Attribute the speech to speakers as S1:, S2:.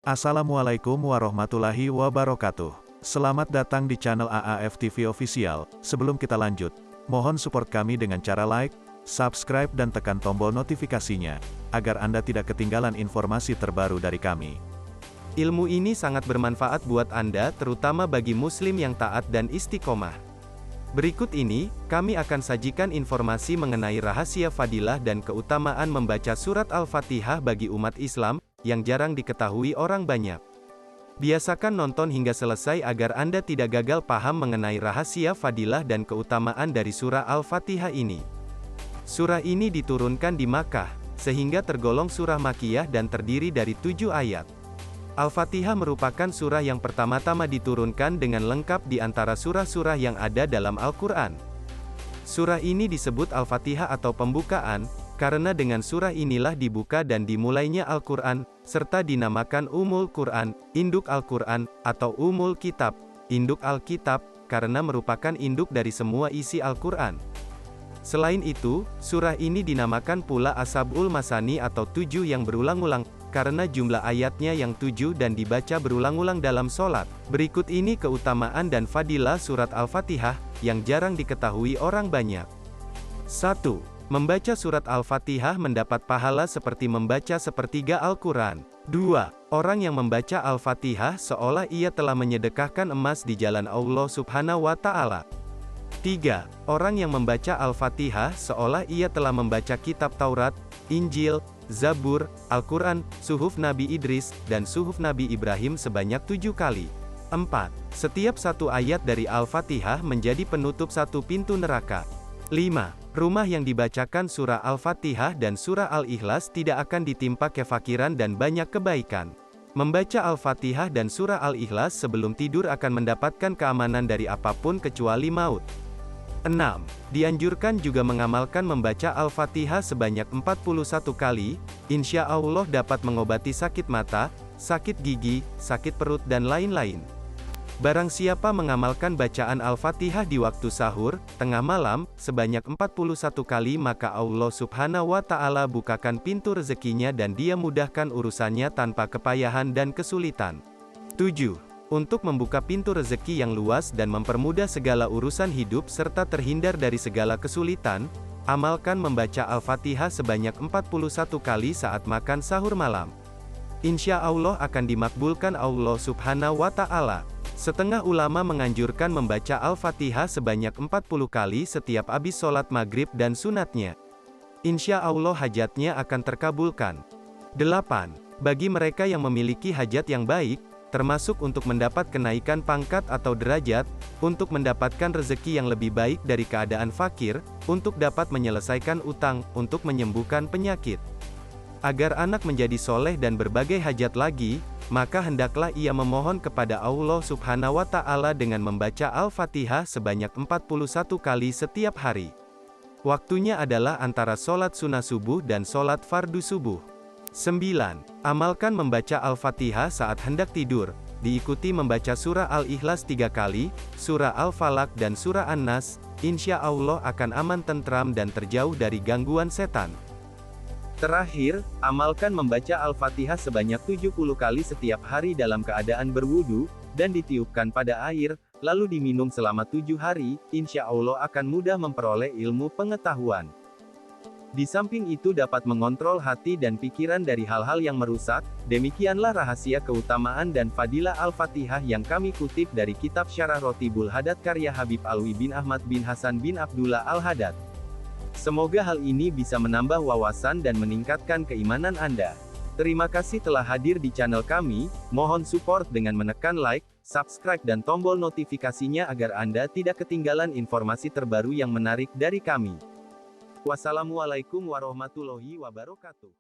S1: Assalamualaikum warahmatullahi wabarakatuh. Selamat datang di channel AAF TV Official. Sebelum kita lanjut, mohon support kami dengan cara like, subscribe dan tekan tombol notifikasinya, agar Anda tidak ketinggalan informasi terbaru dari kami.
S2: Ilmu ini sangat bermanfaat buat Anda, terutama bagi muslim yang taat dan istiqomah. Berikut ini, kami akan sajikan informasi mengenai rahasia fadilah dan keutamaan membaca surat Al-Fatihah bagi umat Islam, yang jarang diketahui orang banyak. Biasakan nonton hingga selesai agar Anda tidak gagal paham mengenai rahasia fadilah dan keutamaan dari surah Al-Fatihah ini. Surah ini diturunkan di Makkah, sehingga tergolong surah Makkiyah dan terdiri dari 7 ayat. Al-Fatihah merupakan surah yang pertama-tama diturunkan dengan lengkap di antara surah-surah yang ada dalam Al-Quran. Surah ini disebut Al-Fatihah atau pembukaan, karena dengan surah inilah dibuka dan dimulainya Al-Quran, serta dinamakan Ummul Quran, induk Al-Quran, atau Ummul Kitab, induk Alkitab, karena merupakan induk dari semua isi Al-Quran. Selain itu, surah ini dinamakan pula As-Sab'ul Masani atau 7 yang berulang-ulang, karena jumlah ayatnya yang 7 dan dibaca berulang-ulang dalam sholat. Berikut ini keutamaan dan fadilah surat Al-Fatihah, yang jarang diketahui orang banyak. 1. Membaca surat Al-Fatihah mendapat pahala seperti membaca sepertiga Al-Quran. 2. Orang yang membaca Al-Fatihah seolah ia telah menyedekahkan emas di jalan Allah Subhanahu wa Ta'ala. 3. Orang yang membaca Al-Fatihah seolah ia telah membaca kitab Taurat, Injil, Zabur, Al-Quran, Suhuf Nabi Idris, dan Suhuf Nabi Ibrahim sebanyak 7 kali. 4. Setiap satu ayat dari Al-Fatihah menjadi penutup satu pintu neraka. 5. Rumah yang dibacakan surah Al-Fatihah dan surah Al-Ikhlas tidak akan ditimpa kefakiran dan banyak kebaikan. Membaca Al-Fatihah dan surah Al-Ikhlas sebelum tidur akan mendapatkan keamanan dari apapun kecuali maut. 6. Dianjurkan juga mengamalkan membaca Al-Fatihah sebanyak 41 kali, insya Allah dapat mengobati sakit mata, sakit gigi, sakit perut dan lain-lain. Barang siapa mengamalkan bacaan Al-Fatihah di waktu sahur, tengah malam, sebanyak 41 kali maka Allah Subhanahu wa Ta'ala bukakan pintu rezekinya dan Dia mudahkan urusannya tanpa kepayahan dan kesulitan. 7. Untuk membuka pintu rezeki yang luas dan mempermudah segala urusan hidup serta terhindar dari segala kesulitan, amalkan membaca Al-Fatihah sebanyak 41 kali saat makan sahur malam. Insya Allah akan dimakbulkan Allah Subhanahu wa Ta'ala. Setengah ulama menganjurkan membaca Al-Fatihah sebanyak 40 kali setiap habis sholat maghrib dan sunatnya. Insya Allah hajatnya akan terkabulkan. 8. Bagi mereka yang memiliki hajat yang baik, termasuk untuk mendapat kenaikan pangkat atau derajat, untuk mendapatkan rezeki yang lebih baik dari keadaan fakir, untuk dapat menyelesaikan utang, untuk menyembuhkan penyakit. Agar anak menjadi soleh dan berbagai hajat lagi, maka hendaklah ia memohon kepada Allah Subhanahu wa Ta'ala dengan membaca Al-Fatihah sebanyak 41 kali setiap hari. Waktunya adalah antara sholat sunnah subuh dan sholat fardu subuh. 9. Amalkan membaca Al-Fatihah saat hendak tidur, diikuti membaca surah Al-Ikhlas 3 kali, surah Al-Falaq dan surah An-Nas, insya Allah akan aman tentram dan terjauh dari gangguan setan. Terakhir, amalkan membaca Al-Fatihah sebanyak 70 kali setiap hari dalam keadaan berwudu, dan ditiupkan pada air, lalu diminum selama 7 hari, insya Allah akan mudah memperoleh ilmu pengetahuan. Di samping itu dapat mengontrol hati dan pikiran dari hal-hal yang merusak. Demikianlah rahasia keutamaan dan fadilah Al-Fatihah yang kami kutip dari kitab Syarah Rotibul Hadad karya Habib Alwi bin Ahmad bin Hasan bin Abdullah Al-Hadad. Semoga hal ini bisa menambah wawasan dan meningkatkan keimanan Anda. Terima kasih telah hadir di channel kami, mohon support dengan menekan like, subscribe dan tombol notifikasinya agar Anda tidak ketinggalan informasi terbaru yang menarik dari kami. Wassalamualaikum warahmatullahi wabarakatuh.